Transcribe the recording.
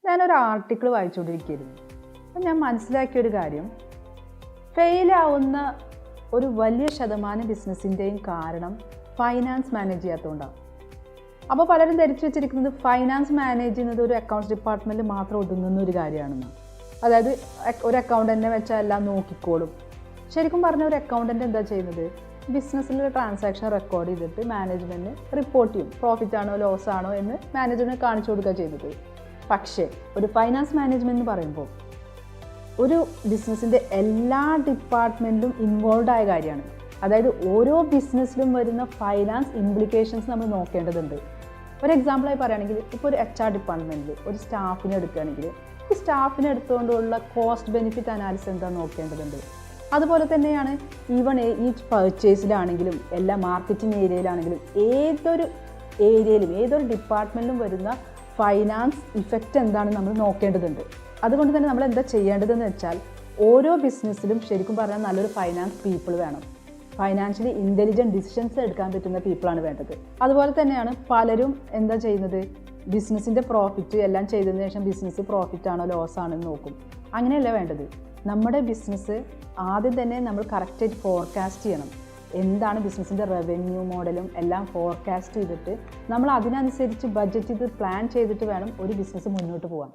ഞാനൊരു ആർട്ടിക്കിൾ വായിച്ചുകൊണ്ടിരിക്കുകയായിരുന്നു. അപ്പം ഞാൻ മനസ്സിലാക്കിയൊരു കാര്യം, ഫെയിലാവുന്ന ഒരു വലിയ ശതമാനം ബിസിനസ്സിൻ്റെയും കാരണം ഫൈനാൻസ് മാനേജ് ചെയ്യാത്തതുകൊണ്ടാണ്. അപ്പോൾ പലരും ധരിച്ചു വെച്ചിരിക്കുന്നത് ഫൈനാൻസ് മാനേജ് ചെയ്യുന്നത് ഒരു അക്കൗണ്ട്സ് ഡിപ്പാർട്ട്മെൻറ്റിൽ മാത്രം ഒതുങ്ങുന്ന ഒരു കാര്യമാണെന്ന്. അതായത് ഒരു അക്കൗണ്ടൻറ്റിനെ വെച്ചാൽ എല്ലാം നോക്കിക്കോളും. ശരിക്കും പറഞ്ഞ ഒരു അക്കൗണ്ടൻറ്റ് എന്താ ചെയ്യുന്നത്? ബിസിനസ്സിലൊരു ട്രാൻസാക്ഷൻ റെക്കോർഡ് ചെയ്തിട്ട് മാനേജ്മെൻറ്റിന് റിപ്പോർട്ട് ചെയ്യും. പ്രോഫിറ്റ് ആണോ ലോസ് ആണോ എന്ന് മാനേജറിന് കാണിച്ചു കൊടുക്കുക ചെയ്യുന്നത്. പക്ഷേ ഒരു ഫൈനാൻസ് മാനേജ്മെൻറ്റ് എന്ന് പറയുമ്പോൾ ഒരു ബിസിനസ്സിൻ്റെ എല്ലാ ഡിപ്പാർട്ട്മെൻറ്റിലും ഇൻവോൾവ് ആയ കാര്യമാണ്. അതായത് ഓരോ ബിസിനസ്സിലും വരുന്ന ഫൈനാൻസ് ഇംപ്ലിക്കേഷൻസ് നമ്മൾ നോക്കേണ്ടതുണ്ട്. ഒരു എക്സാമ്പിളായി പറയുകയാണെങ്കിൽ, ഇപ്പോൾ ഒരു HR ഡിപ്പാർട്ട്മെൻറ്റിൽ ഒരു സ്റ്റാഫിനെ എടുക്കുകയാണെങ്കിൽ ഈ സ്റ്റാഫിനെ എടുത്തുകൊണ്ടുള്ള കോസ്റ്റ് ബെനിഫിറ്റ് അനാലിസിസ് എന്താ നോക്കേണ്ടതുണ്ട്. അതുപോലെ തന്നെയാണ് ഈവൺ ഈ പർച്ചേസിലാണെങ്കിലും എല്ലാ മാർക്കറ്റിംഗ് ഏരിയയിലാണെങ്കിലും ഏതൊരു ഏരിയയിലും ഏതൊരു ഡിപ്പാർട്ട്മെൻറ്റിലും വരുന്ന ഫൈനാൻസ് ഇഫക്റ്റ് എന്താണെന്ന് നമ്മൾ നോക്കേണ്ടതുണ്ട്. അതുകൊണ്ട് തന്നെ നമ്മൾ എന്താ ചെയ്യേണ്ടതെന്ന് വെച്ചാൽ, ഓരോ ബിസിനസ്സിലും ശരിക്കും പറഞ്ഞാൽ നല്ലൊരു ഫൈനാൻസ് പീപ്പിൾ വേണം. ഫൈനാൻഷ്യലി ഇൻ്റലിജൻറ്റ് ഡിസിഷൻസ് എടുക്കാൻ പറ്റുന്ന പീപ്പിളാണ് വേണ്ടത്. അതുപോലെ തന്നെയാണ് പലരും എന്താ ചെയ്യുന്നത്, ബിസിനസ്സിൻ്റെ പ്രോഫിറ്റ് എല്ലാം ചെയ്തതിന് ശേഷം ബിസിനസ് പ്രോഫിറ്റ് ആണോ ലോസ് ആണോ എന്ന് നോക്കും. അങ്ങനെയല്ല വേണ്ടത്. നമ്മുടെ ബിസിനസ് ആദ്യം തന്നെ നമ്മൾ കറക്റ്റായിട്ട് ഫോർകാസ്റ്റ് ചെയ്യണം. എന്താണ് ബിസിനസ്സിൻ്റെ റവന്യൂ മോഡലും എല്ലാം ഫോർകാസ്റ്റ് ചെയ്തിട്ട് നമ്മൾ അതിനനുസരിച്ച് ബഡ്ജറ്റ് ചെയ്ത് പ്ലാൻ ചെയ്തിട്ട് വേണം ഒരു ബിസിനസ് മുന്നോട്ട് പോകാൻ.